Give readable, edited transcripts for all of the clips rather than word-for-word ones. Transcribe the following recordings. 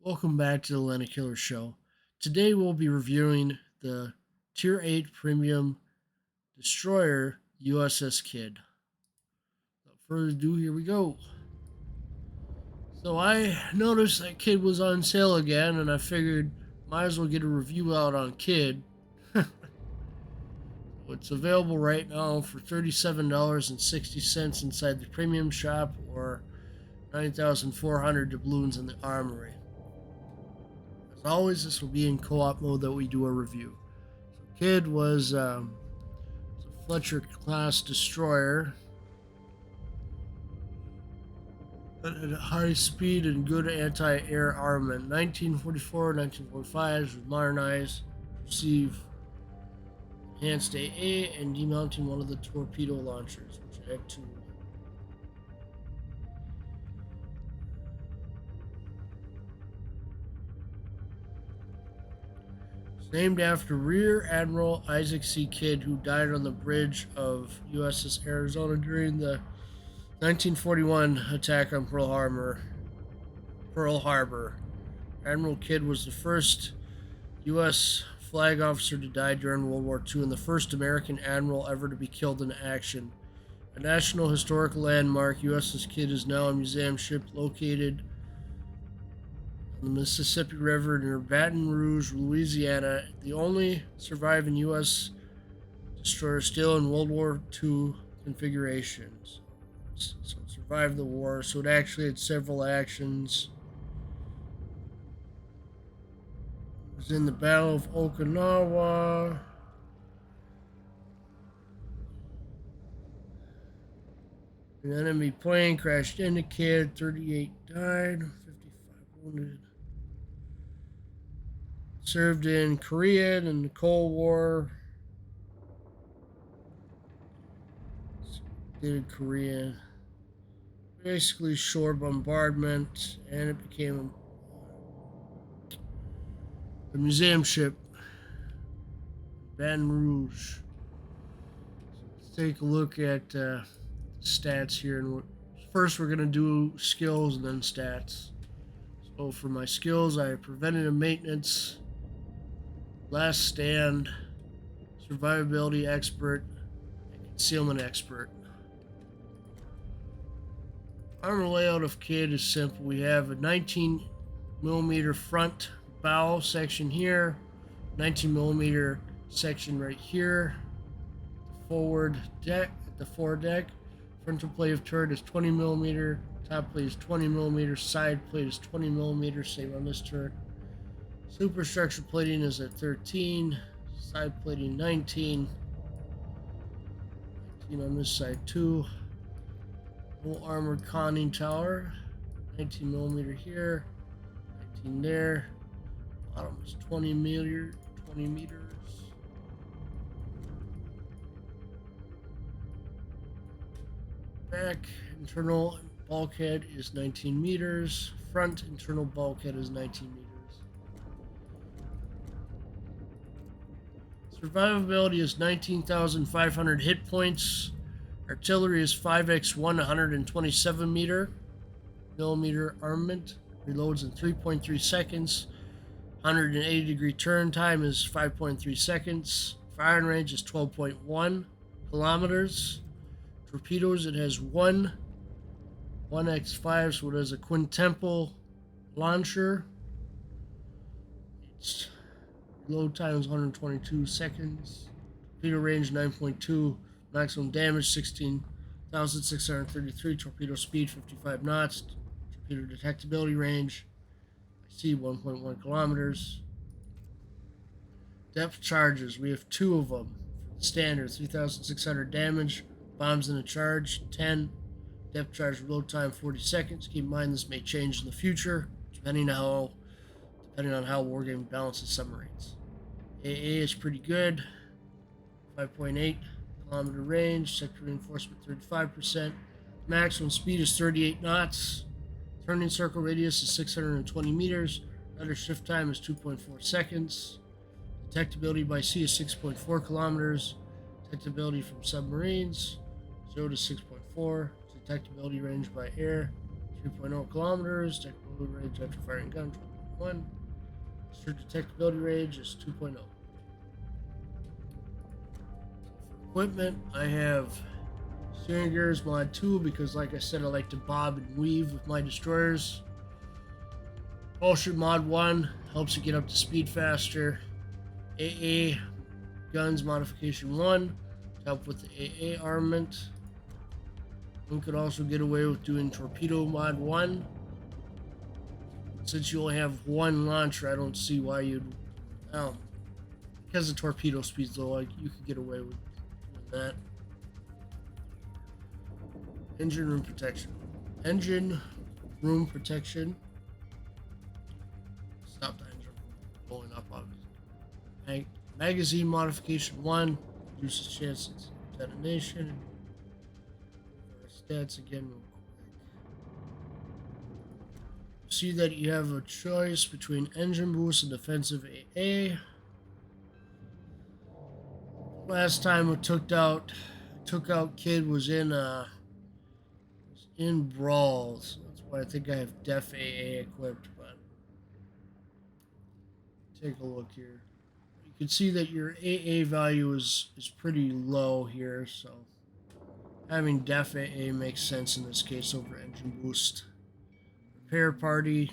Welcome back to the Lena Killer Show. Today we'll be reviewing the Tier 8 Premium Destroyer USS Kidd. Without further ado, here we go. So I noticed that Kidd was on sale again, and I figured might as well get a review out on Kidd. It's available right now for $37.60 inside the premium shop or 9,400 doubloons in the armory. As always, this will be in co-op mode that we do a review. So Kidd was a Fletcher class destroyer that had high speed and good anti-air armament. 1944-1945 was modernized, receive enhanced AA, and demounting one of the torpedo launchers, which had two. Named after Rear Admiral Isaac C. Kidd, who died on the bridge of USS Arizona during the 1941 attack on Pearl Harbor. Admiral Kidd was the first U.S. flag officer to die during World War II and the first American admiral ever to be killed in action. A National Historic Landmark, USS Kidd is now a museum ship located on the Mississippi River near Baton Rouge, Louisiana, the only surviving U.S. destroyer still in World War II configurations. So it survived the war, so it actually had several actions. It was in the Battle of Okinawa. An enemy plane crashed into Kidd, 38 died, 55 wounded. Served in Korea and the Cold War. Did Korea. Basically shore bombardment, and it became a museum ship. Baton Rouge. So let's take a look at stats here. And first, we're going to do skills and then stats. So for my skills, I have preventative maintenance, last stand, survivability expert, and concealment expert. Armor layout of Kidd is simple. We have a 19 millimeter front bow section here, 19 millimeter section right here, forward deck, at the foredeck. Frontal plate of turret is 20 millimeter, top plate is 20 millimeter, side plate is 20 millimeter, same on this turret. Superstructure plating is at 13, side plating 19 on this side too. Full armored conning tower, 19 millimeter here, 19 there. Bottom is 20 meters. Back internal bulkhead is 19 meters. Front internal bulkhead is 19 meters. Survivability is 19,500 hit points. Artillery is 5x1, 127 millimeter armament. Reloads in 3.3 seconds. 180-degree turn time is 5.3 seconds. Firing range is 12.1 kilometers. Torpedoes, it has 1x5, so it has a quintuple launcher. Its load time is 122 seconds. Torpedo range 9.2. Maximum damage 16,633. Torpedo speed 55 knots. Torpedo detectability range, I see 1.1 kilometers. Depth charges, we have two of them. Standard 3,600 damage. Bombs in a charge 10. Depth charge reload time 40 seconds. Keep in mind this may change in the future depending on how Wargaming balances submarines. AA is pretty good. 5.8 kilometer range. Sector reinforcement 35%. Maximum speed is 38 knots. Turning circle radius is 620 meters. Rudder shift time is 2.4 seconds. Detectability by sea is 6.4 kilometers. Detectability from submarines 0 to 6.4. Detectability range by air 3.0 kilometers. Detectability range after firing gun 1. Destroyer detectability range is 2.0. For equipment, I have steering gears mod 2 because, like I said, I like to bob and weave with my destroyers. Warship mod 1 helps you get up to speed faster. AA guns modification 1 to help with the AA armament. One could also get away with doing torpedo mod 1. Since you only have one launcher, I don't see why you'd... Oh, because of torpedo speeds though, like, you could get away with doing that. Engine room protection. Engine room protection. Stop the engine from blowing up, obviously. Magazine modification 1 reduces chances of detonation. Stats again real quick. See that you have a choice between engine boost and defensive AA. Last time I took out Kidd was in Brawls. That's why I think I have Def AA equipped, but take a look here. You can see that your AA value is pretty low here, so having Def AA makes sense in this case over engine boost. Repair party,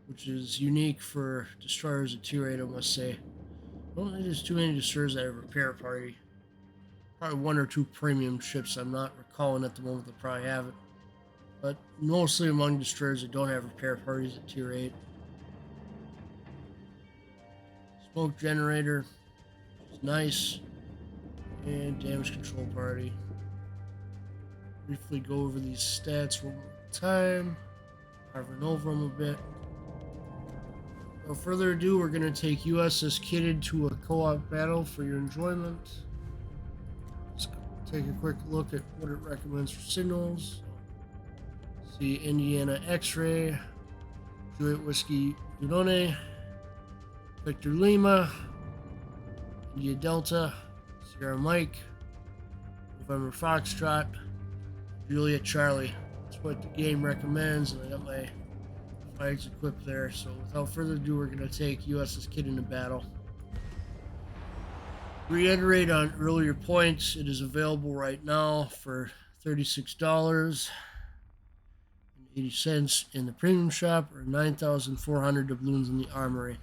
which is unique for destroyers at tier 8, I must say. I don't think there's too many destroyers that have repair party. Probably 1 or 2 premium ships I'm not recalling at the moment that probably have it. But mostly among destroyers that don't have repair parties at tier 8. Smoke generator, which is nice. And damage control party. Briefly go over these stats one more time. Carving over them a bit. Without further ado, we're going to take USS Kidd to a co-op battle for your enjoyment. Let's take a quick look at what it recommends for signals. See Indiana X-Ray, Juliet Whiskey Udone, Victor Lima, India Delta, Sierra Mike, November Foxtrot, Juliet Charlie. That's what the game recommends, and I got my flags equipped there. So without further ado, we're going to take USS Kidd into battle. Reiterate on earlier points, it is available right now for $36.80 in the premium shop, or 9,400 doubloons in the armory.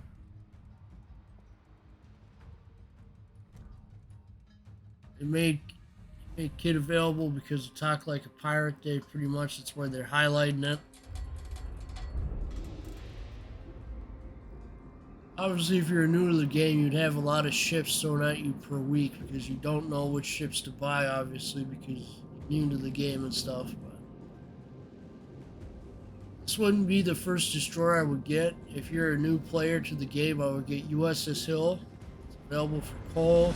They made Kidd available because of Talk Like a Pirate Day, pretty much. That's why they're highlighting it. Obviously, if you're new to the game, you'd have a lot of ships thrown at you per week because you don't know which ships to buy, obviously, because you're new to the game and stuff. But this wouldn't be the first destroyer I would get. If you're a new player to the game, I would get USS Hill. It's available for coal.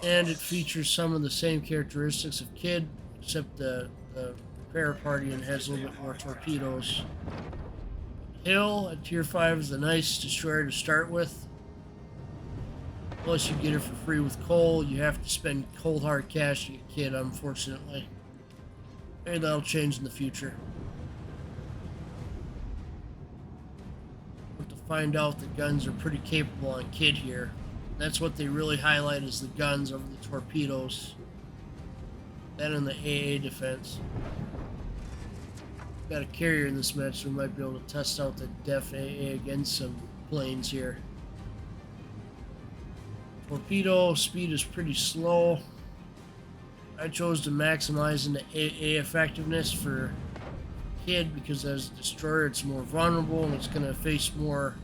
And it features some of the same characteristics of Kidd, except the repair party, and has a little bit more torpedoes. Hill at tier 5 is a nice destroyer to start with. Plus you get it for free with coal. You have to spend cold hard cash to get Kidd, unfortunately. Maybe that'll change in the future. But to find out the guns are pretty capable on Kidd here. That's what they really highlight, is the guns over the torpedoes. That and the AA defense. Got a carrier in this match, so we might be able to test out the Def AA against some planes here. Torpedo speed is pretty slow. I chose to maximize into AA effectiveness for Kidd because as a destroyer it's more vulnerable and it's going to face more...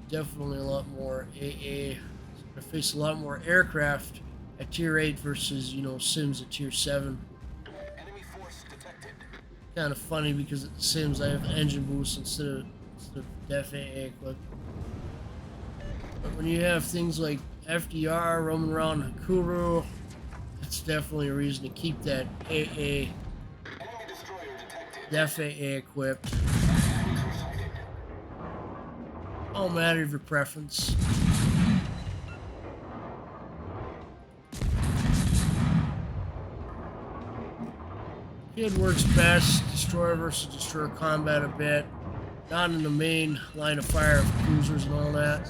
definitely a lot more AA. It's going to face a lot more aircraft at tier 8 versus, you know, Sims at tier 7. Enemy force detected. Kind of funny because at the Sims I have engine boost instead of Def AA equipped. But when you have things like FDR roaming around Hakuru, it's definitely a reason to keep that AA Def AA equipped. All matter of your preference. Kidd works best, destroyer versus destroyer combat a bit. Not in the main line of fire of cruisers and all that.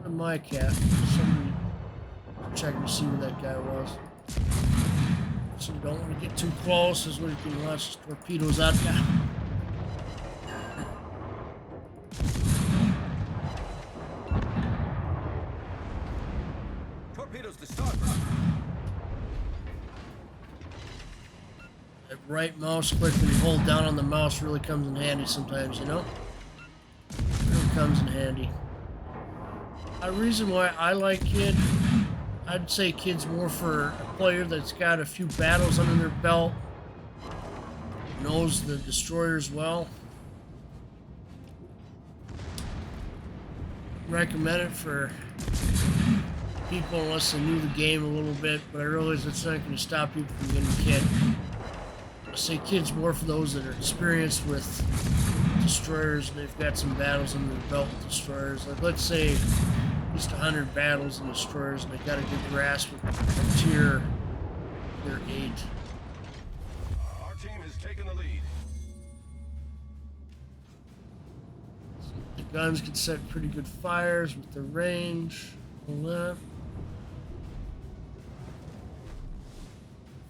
Not in my cat. Somebody check to see where that guy was. So you don't want to get too close, is when you can launch torpedoes at you. Torpedoes to starboard. That right mouse click when you hold down on the mouse really comes in handy sometimes, you know? Really comes in handy. A reason why I like Kidd, I'd say Kidd's more for a player that's got a few battles under their belt, knows the destroyers well. Recommend it for people unless they knew the game a little bit, but I realize it's not going to stop people from getting Kidd. I say Kidd's more for those that are experienced with destroyers and they've got some battles under their belt with destroyers. Like, let's say at least 100 battles in destroyers and they've got a good grasp of tier 8. Our team has taken the lead. The guns can set pretty good fires with the range, all that.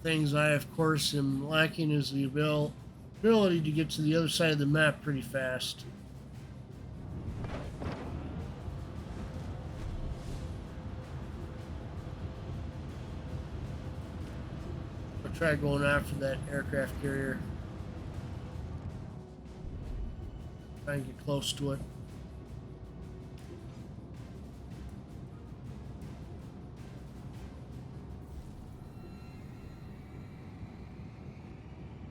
Things I, of course, am lacking is the ability to get to the other side of the map pretty fast. I'll try going after that aircraft carrier. Try and get close to it.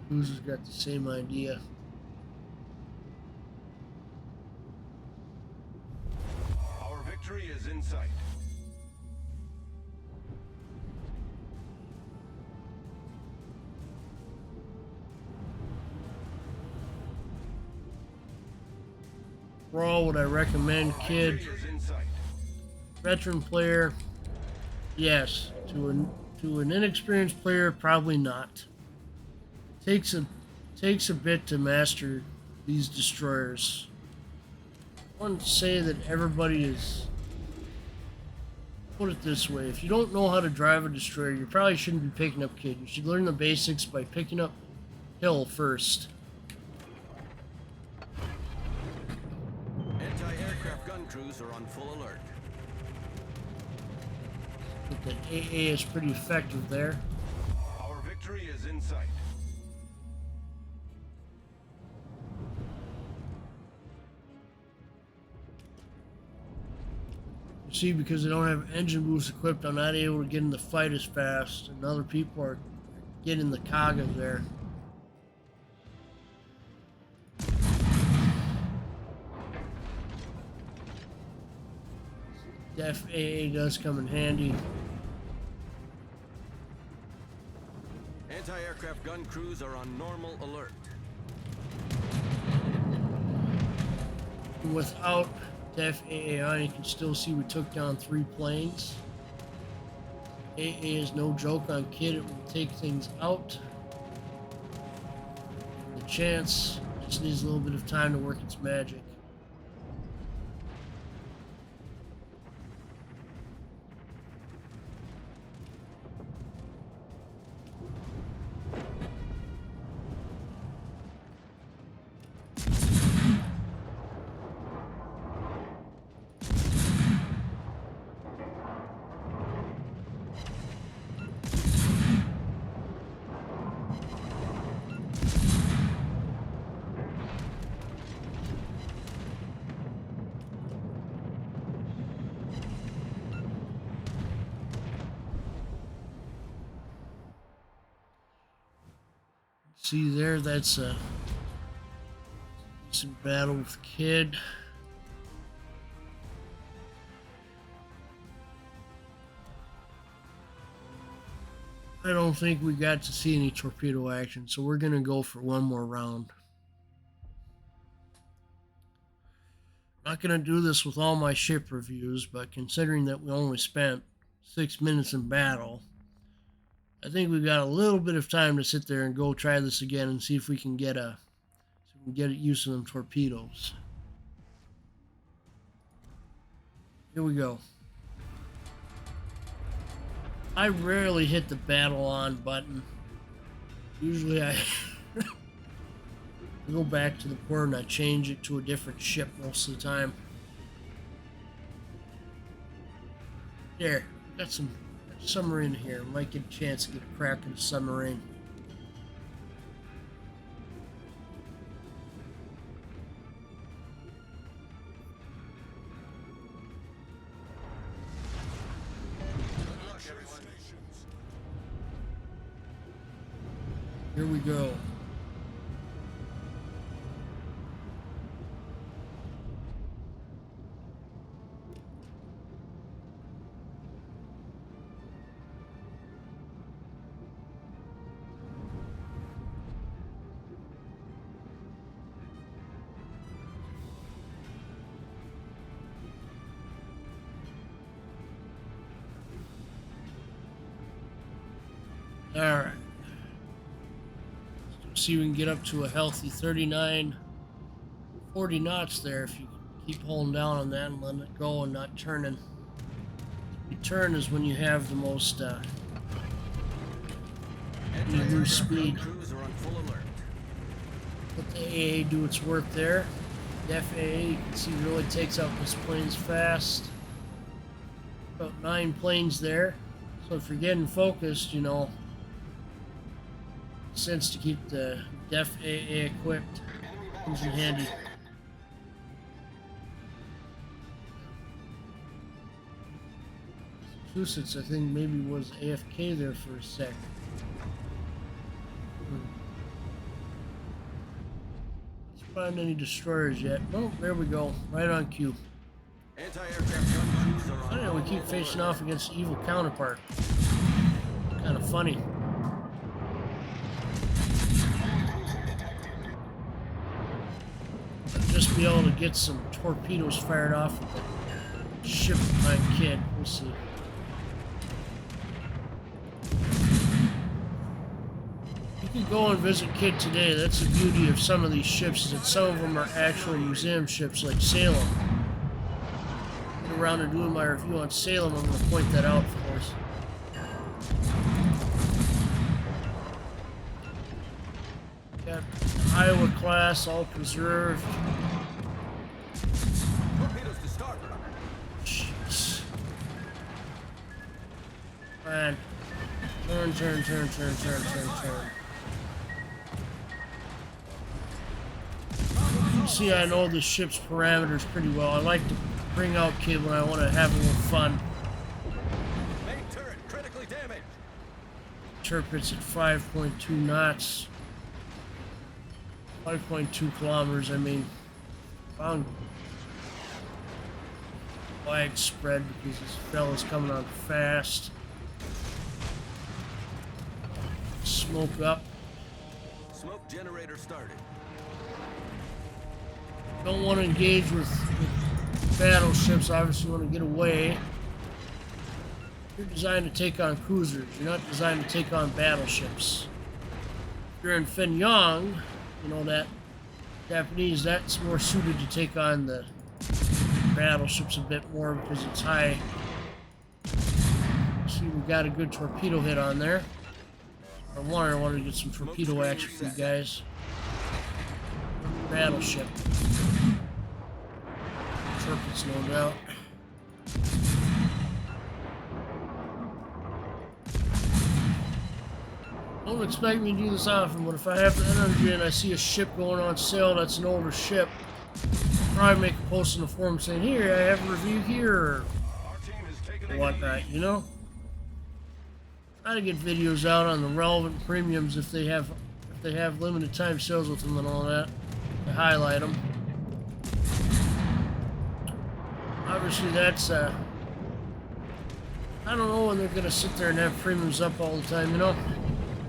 Cruiser's got the same idea. Our victory is in sight. Overall, would I recommend Kidd? Victory is in sight. Veteran player, yes. To an inexperienced player, probably not. Takes a bit to master these destroyers. I want to say that everybody is. Put it this way: if you don't know how to drive a destroyer, you probably shouldn't be picking up Kidd. You should learn the basics by picking up Hill first. Anti-aircraft gun crews are on full alert. I think that AA is pretty effective there. Our victory is in sight. See, because they don't have engine boosts equipped, I'm not able to get in the fight as fast, and other people are getting the Kaga there. Def AA does come in handy. Anti-aircraft gun crews are on normal alert. Without Def AA on, you can still see we took down 3 planes. AA is no joke on Kidd, it will take things out. The chance just needs a little bit of time to work its magic. See there, that's a decent battle with Kidd. I don't think we got to see any torpedo action, so we're gonna go for one more round. Not gonna do this with all my ship reviews, but considering that we only spent 6 minutes in battle, I think we've got a little bit of time to sit there and go try this again and see if we can get use of them torpedoes. Here we go. I rarely hit the battle on button. Usually I go back to the port and I change it to a different ship most of the time. There, got some submarine here. Might get a chance to get a crack at a submarine. Here we go. All right. See if we can get up to a healthy 39, 40 knots there if you keep holding down on that and letting it go and not turning. You turn is when you have the most you lose speed. Let the AA do its work there. The FAA, you can see, really takes out these planes fast. About 9 planes there. So if you're getting focused, you know, sense to keep the DEF AA equipped. Comes in handy. Massachusetts, I think, maybe was AFK there for a sec. Let's find any destroyers yet. Oh, there we go. Right on cue. I don't know, we keep facing off against the evil counterpart. Kind of funny. Just be able to get some torpedoes fired off with the ship behind Kidd. We'll see. You can go and visit Kidd today. That's the beauty of some of these ships, is that some of them are actual museum ships, like Salem. Get around and doing my review on Salem, I'm going to point that out, of course. Got Iowa class, all preserved. Torpedoes to starboard. Jeez. Man. Turn. You see, I know the ship's parameters pretty well. I like to bring out Kidd when I want to have a little fun. Main turret critically damaged. Interprets at 5.2 knots. 5.2 kilometers, I mean. Found flag spread because this fella's coming on fast. Smoke up. Smoke generator started. Don't want to engage with battleships, obviously you want to get away. You're designed to take on cruisers, you're not designed to take on battleships. If you're in Fenyang, you know that Japanese, that's more suited to take on the battleships a bit more because it's high. See, we got a good torpedo hit on there. I wanted to get some torpedo action for you guys. Battleship. Interprets, no doubt. Don't expect me to do this often, but if I have the energy and I see a ship going on sale that's an older ship, I'll probably make a post in the forum saying, here, I have a review here, or whatnot, you know? Try to get videos out on the relevant premiums if they have limited time sales with them and all that. To highlight them. Obviously that's I don't know when they're gonna sit there and have premiums up all the time, you know?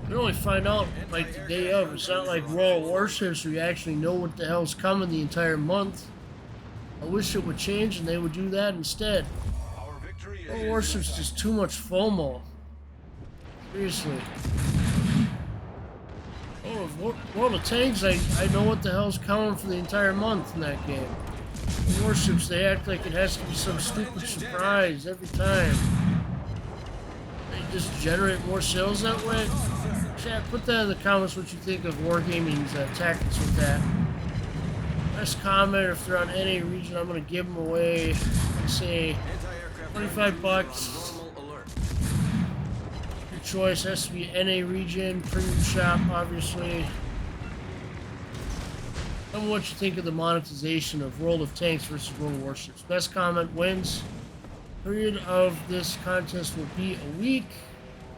You only find out like the day of. It's not like Royal Warships where you actually know what the hell's coming the entire month. I wish it would change and they would do that instead. Royal Warships is just too much FOMO. Seriously. Oh, World of Tanks, I know what the hell's coming for the entire month in that game. The Warships, they act like it has to be some stupid surprise every time. They just generate more sales that way. Chat, put that in the comments what you think of Wargaming's tactics with that. Best comment, if they're on any region, I'm going to give them away, let's say, $25. Your choice has to be NA region, premium shop, obviously. Tell me what you think of the monetization of World of Tanks versus World of Warships. Best comment wins. Period of this contest will be a week.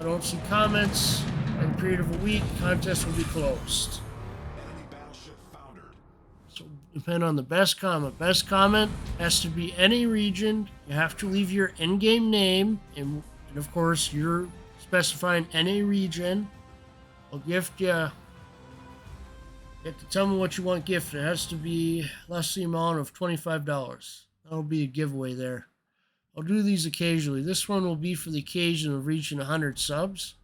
I don't see comments. By the period of a week, contest will be closed. So depend on the best comment. Best comment has to be any region. You have to leave your in-game name, and of course you're specifying any region. I'll gift you. You have to tell me what you want gifted. It has to be less the amount of $25. That'll be a giveaway there. I'll do these occasionally. This one will be for the occasion of reaching 100 subs.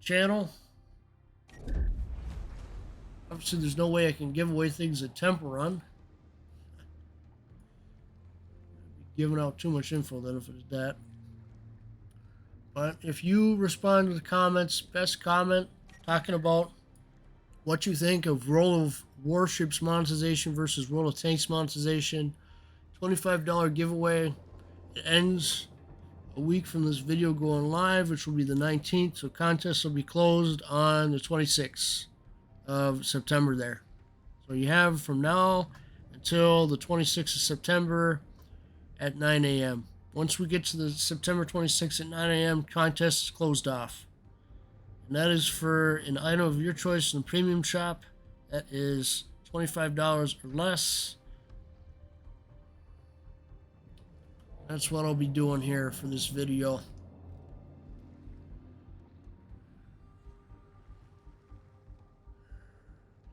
Channel. Obviously, there's no way I can give away things at Temple Run. Giving out too much info then if it is that. But if you respond to the comments, best comment talking about what you think of World of Warships monetization versus World of Tanks monetization, $25 giveaway. It ends a week from this video going live, which will be the 19th. So contest will be closed on the 26th of September there. So you have from now until the 26th of September at 9 a.m. Once we get to the September 26th at 9 a.m., contest is closed off. And that is for an item of your choice in the premium shop. That is $25 or less. That's what I'll be doing here for this video.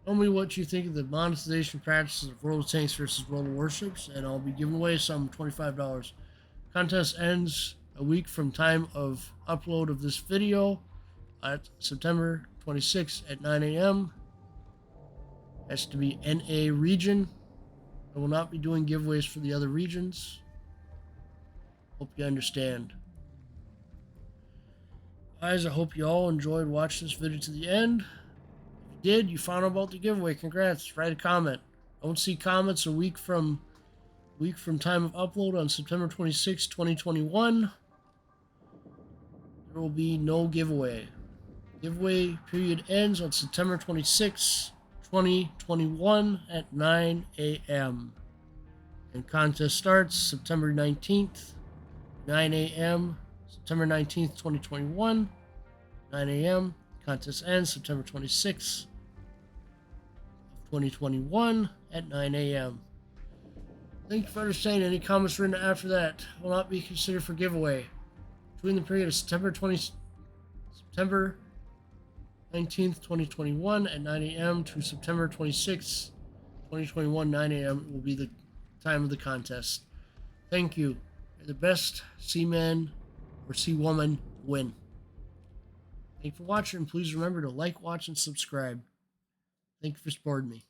Tell me what you think of the monetization practices of World of Tanks versus World of Warships, and I'll be giving away some $25. Contest ends a week from time of upload of this video at September 26th at 9 a.m. Has to be NA region. I will not be doing giveaways for the other regions. Hope you understand. Guys, I hope you all enjoyed watching this video to the end. If you did, you found out about the giveaway. Congrats. Write a comment. Don't see comments a week from time of upload on September 26, 2021. There will be no giveaway. Giveaway period ends on September 26, 2021 at 9 a.m. And contest starts September 19th. 9 a.m. September 19th, 2021, 9 a.m. Contest ends September 26th, 2021 at 9 a.m. Thank you for understanding. Any comments written after that will not be considered for giveaway. Between the period of September 19th, 2021 at 9 a.m. to September 26th, 2021, 9 a.m. will be the time of the contest. Thank you. The best seaman or seawoman win. Thank you for watching. Please remember to like, watch, and subscribe. Thank you for supporting me.